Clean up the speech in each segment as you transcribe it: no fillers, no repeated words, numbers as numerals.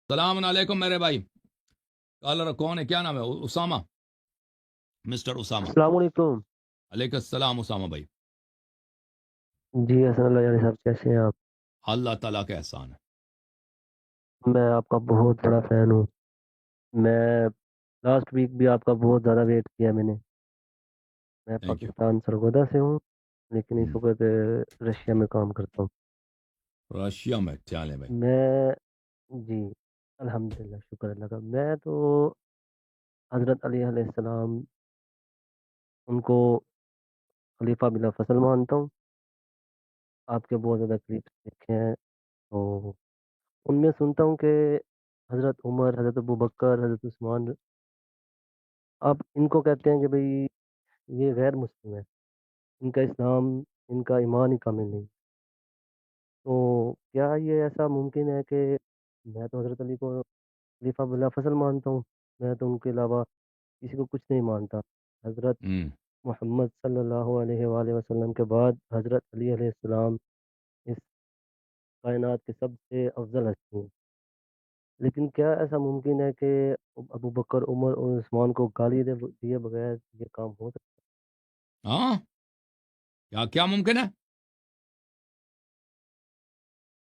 السلام علیکم میرے بھائی. کالر کون ہے؟ کیا نام ہے؟ اسامہ، مسٹر اسامہ. السلام علیکم. علیکم السلام اسامہ بھائی. جی حسن اللہ جانی صاحب، کیسے ہیں آپ؟ اللہ تعالیٰ کا احسان ہے. میں آپ کا بہت بڑا فین ہوں. میں لاسٹ ویک بھی آپ کا بہت زیادہ ویٹ کیا میں نے. میں تھینک یو. پاکستان سرگودا سے ہوں، لیکن اس وقت رشیا میں کام کرتا ہوں. رشیا میں چالے بھائی. میں جی الحمدللہ، شکر اللہ کا. میں تو حضرت علی علیہ السلام ان کو خلیفہ بلا فصل مانتا ہوں. آپ کے بہت زیادہ کلپس دیکھے ہیں تو ان میں سنتا ہوں کہ حضرت عمر، حضرت ابوبکر، حضرت عثمان، آپ ان کو کہتے ہیں کہ بھئی یہ غیر مسلم ہے، ان کا اسلام، ان کا ایمان ہی کامل نہیں. تو کیا یہ ایسا ممکن ہے کہ میں تو حضرت علی کو خلیفہ بلا فصل مانتا ہوں، میں تو ان کے علاوہ کسی کو کچھ نہیں مانتا. حضرت محمد صلی اللہ علیہ وآلہ وسلم کے بعد حضرت علی علیہ السلام اس کائنات کے سب سے افضل ہستی ہیں. لیکن کیا ایسا ممکن ہے کہ ابو بکر، عمر اور عثمان کو گالی دیے بغیر یہ کام ہو سکتا؟ ہاں، کیا ممکن ہے؟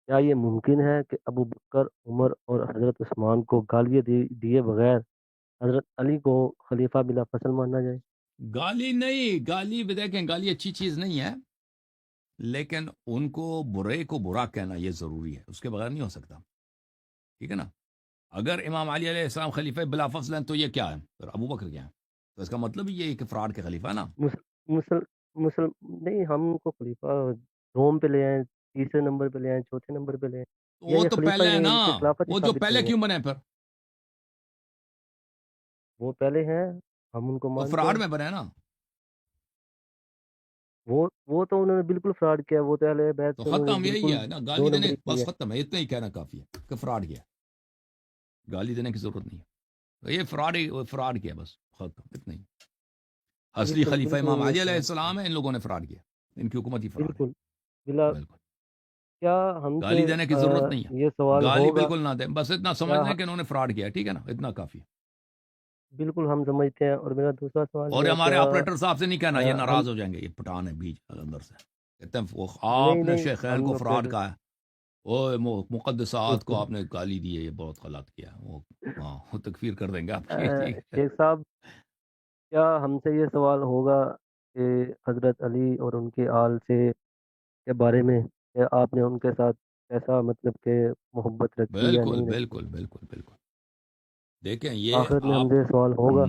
کیا یہ ممکن ہے کہ ابو بکر، عمر اور حضرت عثمان کو گالیاں دیے بغیر حضرت علی کو خلیفہ بلا فصل مانا جائے؟ گالی نہیں، گالی بھی دیکھیں، گالی اچھی چیز نہیں ہے، لیکن ان کو برے کو برا کہنا یہ ضروری ہے، اس کے بغیر نہیں ہو سکتا. ٹھیک ہے نا؟ اگر امام علی علیہ السلام خلیفہ بلا فصل ہیں تو یہ کیا ہے؟ پھر ابو بکر کیا ہے؟ تو اس کا مطلب یہ ہے کہ فراڈ کے خلیفہ ہے نا. مسل مسل نہیں، ہم کو خلیفہ روم پہ لے آئیں، تیسرے نمبر پہ لے آئیں، چوتھے نمبر پہ لے آئیں. تو وہ یہ تو خلیفہ پہلے ہی ہے نہیں ہے، نا، ان کی خلافت ہی وہ جو ثابت پہلے نہیں ہے. کیوں بنے پھر؟ وہ پہلے ہیں، ہم ان کو وہ مانتے فراڈ ہیں. میں بنے نا. وہ تو انہوں نے بالکل فراڈ کیا. وہ تو اہل بیت تو سے انہوں نے ختم یہی بالکل ہے نا، دو گالی دینے نمبری کی بس ہے. ختم ہے، اتنا ہی کہنا کافی ہے کہ فراڈ کیا. گالی دینے کی ضرورت نہیں ہے، یہ فراڈ ہی فراڈ کیا، بس ختم، اتنا ہی. اصلی بالکل خلیفہ بالکل امام انہوں نے علی علیہ فراڈ کیا. السلام ہے، ان لوگوں نے فراڈ کیا، ان کی حکومت ہی فراڈ ہے. بالکل. بلا بالکل کیا ہم سے گالی دینے کی ضرورت نہیں یہ ہے، سوال گالی ہوگا؟ بالکل نہ دیں، بس اتنا سمجھ کیا لیں کہ انہوں نے فراڈ کیا. ٹھیک ہے نا؟ اتنا کافی ہے. بالکل ہم سمجھتے ہیں. اور میرا دوسرا سوال اور یہ ہے، ہمارے کیا آپریٹر صاحب سے نہیں کہنا، یہ ہم ناراض ہو جائیں گے، یہ پٹھان ہے بیچ اندر سے. کہتے ہیں نہیں آپ نے نہیں شیخین کو ہم فراڈ آپریٹر کہا ہے، وہ مقدسات کو آپ نے گالی دی ہے، یہ بہت غلط کیا ہے. وہ تکفیر کر دیں گے آپ کی. ٹھیک ہے. شیخ صاحب، کیا ہم سے یہ سوال ہوگا کہ حضرت علی اور ان کے آل سے کے بارے میں کہ آپ نے ان کے ساتھ ایسا مطلب کہ محبت رکھی یا بالکل نہیں رکھی؟ بالکل بالکل بالکل. دیکھیں یہ آخرت میں ہم آپ سے یہ سوال ہوگا.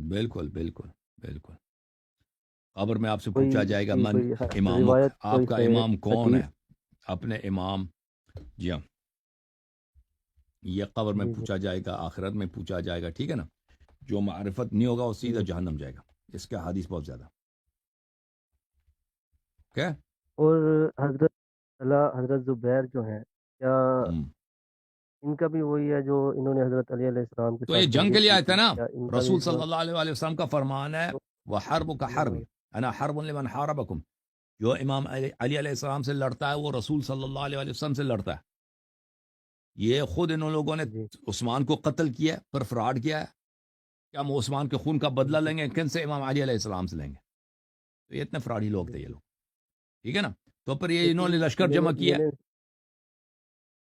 بالکل بالکل بالکل. قبر میں آپ سے کوئی پوچھا اس جائے گا کی من کوئی امامک، روایت، آپ کوئی کا امام کون حدیث؟ ہے؟ اپنے امام. جی ہاں، یہ قبر میں جی جی پوچھا جائے گا، آخرت میں پوچھا جائے گا. ٹھیک ہے نا؟ جو معرفت نہیں ہوگا وہ سیدھا جی. جہنم جائے گا. اس کا حدیث بہت زیادہ. کیا؟ اور حضرت زبیر جو ہیں، کیا ان کا بھی وہی ہے جو انہوں نے حضرت علی علیہ السلام کے تو یہ ساتھ جنگ جنگیں کے لیے کی آئے تھے تھی؟ نا. کیا ان کا بھی رسول صلی اسلام؟ اللہ علیہ وسلم کا فرمان ہے، وہ حرب کا حرب، انا حرب لمن حاربکم. جو امام علی علیہ السلام سے لڑتا ہے وہ رسول صلی اللہ علیہ وسلم سے لڑتا ہے. یہ خود ان لوگوں نے جی عثمان کو قتل کیا، پر فراڈ کیا ہے. کیا ہم عثمان کے خون کا بدلہ لیں گے؟ کن سے؟ امام علی علیہ السلام سے لیں گے. تو یہ اتنے فراڈی لوگ تھے یہ لوگ. ٹھیک ہے نا؟ تو پھر یہ انہوں نے لیکن لشکر جمع میں کیا، نے جی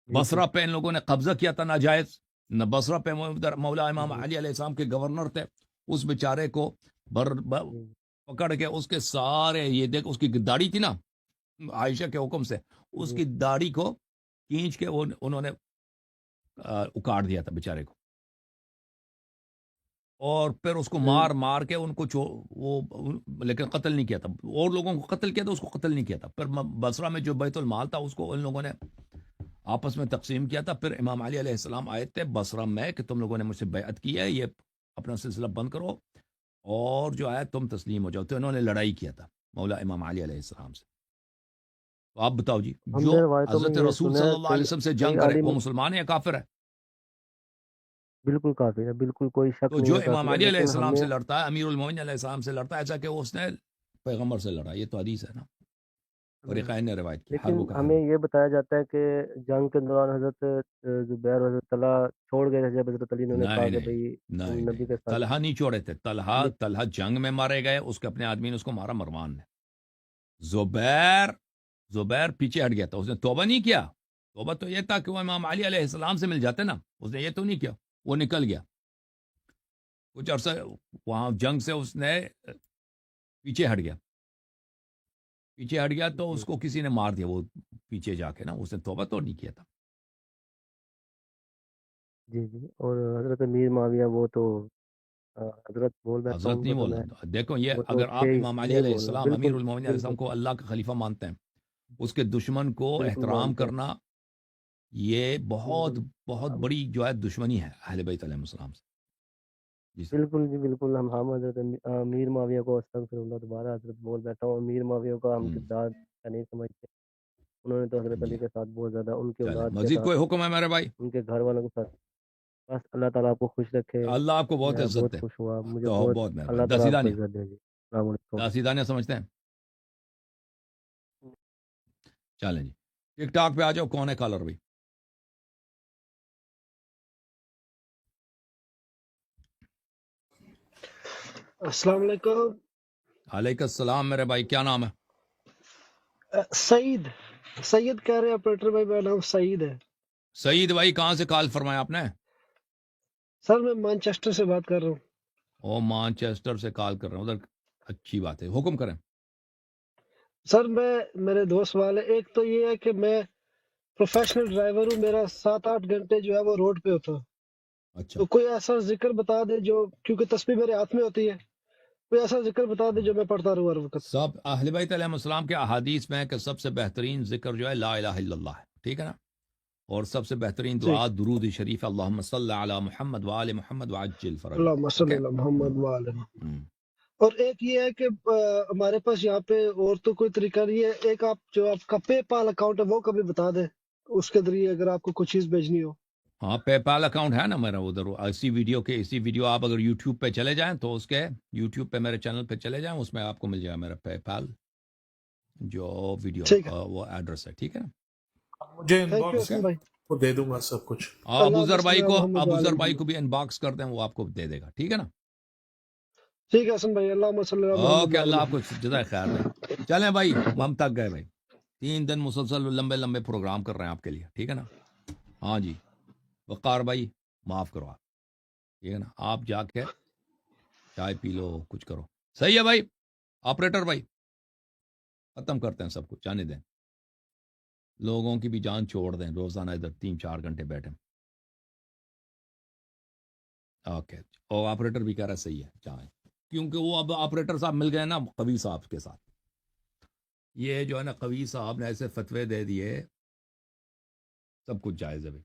جی بصرہ پہ ان لوگوں نے قبضہ کیا تھا ناجائز. نہ بصرہ پہ مولا امام جی علی علیہ السلام کے گورنر تھے، اس بیچارے کو جی پکڑ کے اس کے سارے، یہ دیکھ اس کی داڑھی تھی نا، عائشہ کے حکم سے اس جی کی داڑھی کو کھینچ کے انہوں نے اکاڑ دیا تھا بیچارے کو. اور پھر اس کو مار مار کے ان کو وہ لیکن قتل نہیں کیا تھا. اور لوگوں کو قتل کیا تھا، اس کو قتل نہیں کیا تھا. پھر بصرہ میں جو بیت المال تھا اس کو ان لوگوں نے آپس میں تقسیم کیا تھا. پھر امام علی علیہ السلام آئے تھے بصرہ میں کہ تم لوگوں نے مجھ سے بیعت کی ہے، یہ اپنا سلسلہ بند کرو اور جو ہے تم تسلیم ہو جاؤ. تو انہوں نے لڑائی کیا تھا مولا امام علی علیہ السلام سے. تو آپ بتاؤ جی، ہم جو نے روایتوں میں حضرت یہ رسول سنا صلی ہے، اللہ علیہ کئی وسلم سے کئی جنگ کرے عالم. وہ مسلمان ہے یا کافر ہے؟ بالکل کافی ہے، بالکل کوئی شک تو نہیں جو ہے، امام کافی ہے. علی علیہ لیکن السلام ہمیں سے لڑتا ہے، امیر المومنین علیہ السلام سے لڑتا ہے، ایسا کہ اس نے پیغمبر سے لڑا. یہ تو حدیث ہے نا، فریقین نے روایت کی، لیکن حرب کا ہمیں حرب. یہ بتایا جاتا ہے کہ جنگ کے دوران حضرت زبیر اور حضرت طلحہ جب حضرت علی نے کہا نہیں کہ نہیں بھئی نہیں نبی نہیں کے ساتھ طلحہ نہیں چھوڑے تھے، طلحہ لیکن طلحہ جنگ میں مارے گئے، اس کے اپنے آدمی نے اس کو مارا مروان نے. زبیر پیچھے ہٹ گیا تھا، اس نے توبہ نہیں کیا. توبہ تو یہ تھا کہ وہ امام علی علیہ السلام سے مل جاتے نا، اس نے یہ تو نہیں کیا، وہ نکل گیا. کچھ عرصہ وہاں جنگ سے اس نے پیچھے ہٹ گیا، پیچھے ہٹ گیا تو جی اس کو کسی نے مار دیا، وہ پیچھے جا کے نا، اس نے توبہ تو نہیں کیا تھا. جی جی اور حضرت امیر معاویہ وہ تو حضرت بول بیٹھا ہوں حضرت ان نہیں کو تو بولنا. میں دیکھو یہ وہ تو اگر تھے آپ ہی، امام علی نہیں علیہ بولنا السلام امیر بالکل المومنین علیہ بالکل السلام کو اللہ کا خلیفہ مانتے ہیں، اس کے دشمن کو بالکل احترام مانتے ہیں کرنا یہ بہت بالکل بہت بڑی جو ہے دشمنی ہے اہل بیت علیہ السلام سے. جی سر. بالکل جی بالکل ہم حضرت امیر معاویہ کو استغفر اللہ دوبارہ حضرت بول بیٹھا ہوں امیر معاویہ کو ہم ہم، کردار کا نہیں سمجھتے انہوں نے تو حضرت جی علی کے ساتھ بہت زیادہ ان کی چلیں، اولاد کے مزید ساتھ کوئی حکم ہے میرے بھائی؟ ان کے گھر والوں کے ساتھ بس اللہ تعالیٰ آپ کو خوش رکھے اللہ آپ کو بہت میں عزت بہت دے، خوش ہوا مجھے تو بہت بہت اللہ مہربانی. تعالیٰ آپ کو داسیدانیہ عزت دے جی السلام علیکم داسیدانیہ سمجھتے ہیں؟ چلیں جی، ٹک ٹاک پہ آ جاؤ. کون ہے کالر بھائی؟ السلام علیکم علیکم السلام میرے بھائی، کیا نام ہے؟ سعید سید کہہ رہے ہیں آپریٹر بھائی میرا نام سعید ہے سعید بھائی کہاں سے کال فرمایا آپ نے؟ سر میں مانچسٹر سے بات کر رہا ہوں او مانچسٹر سے کال کر رہا ہوں ادھر. اچھی بات ہے، حکم کریں. سر میرے دو سوال ہے ایک تو یہ ہے کہ میں پروفیشنل ڈرائیور ہوں میرا 7-8 گھنٹے جو ہے وہ روڈ پہ ہوتا اچھا، تو کوئی ایسا ذکر بتا دے جو کیونکہ تسبیح میرے ہاتھ میں ہوتی ہے کوئی ایسا ذکر بتا دے جو میں پڑھتا رہوں ہر وقت سب اہل بیت علیہ السلام کے احادیث میں ہے کہ سب سے بہترین ذکر جو ہے لا الہ الا اللہ ہے، ٹھیک ہے نا؟ اور سب سے بہترین ٹھیک دعا درود شریف اللہم صلی علی محمد وآل محمد وعجل فرجہ. اللہم صلی اوکے. اللہ محمد وعلی ہم. اور ایک یہ ہے کہ ہمارے پاس یہاں پہ اور تو کوئی طریقہ نہیں ہے ایک آپ جو آپ کا پے پال اکاؤنٹ ہے وہ کبھی بتا دیں اس کے ذریعے اگر آپ کو کچھ چیز بھیجنی ہو ہاں پے پال اکاؤنٹ ہے نا میرا ادھر. اسی ویڈیو آپ اگر یوٹیوب پہ چلے جائیں تو اس کے یوٹیوب پہ میرے چینل پہ چلے جائیں، اس میں آپ کو مل جائے گا میرا پے پال جو ویڈیو ٹھیک ہے وہ ایڈریس ہے، ٹھیک ہے نا؟ مجھے ان تھینک یو باکس اوکے. حسن بھائی کو دے دوں گا سب کچھ. ابو اللہم ذر صلی بھائی علی کو محمد ابو وعلی ذر بھائی محمد کو بھی ان باکس کر دیں، وہ آپ کو دے دے گا، ٹھیک ہے نا؟ ٹھیک ہے حسن بھائی اللہم صلی علی محمد اوکے، وعلی اللہ آپ کو محمد جزائے خیر بھائی. چلیں بھائی، ہم تک گئے بھائی. 3 دن مسلسل لمبے لمبے پروگرام کر رہے ہیں آپ کے لیے، ٹھیک ہے نا؟ ہاں جی، وقار بھائی معاف کرو آپ، ٹھیک ہے نا؟ آپ جا کے چائے پی لو، کچھ کرو. صحیح ہے بھائی. آپریٹر بھائی ختم کرتے ہیں سب کچھ، جانے دیں، لوگوں کی بھی جان چھوڑ دیں، روزانہ ادھر 3-4 گھنٹے بیٹھیں. اوکے. اور آپریٹر بھی کہہ رہا ہے صحیح ہے جائیں، کیونکہ وہ اب آپریٹر صاحب مل گئے نا قوی صاحب کے ساتھ. یہ جو ہے نا قوی صاحب نے ایسے فتوے دے دیے، سب کچھ جائز ہے بھائی.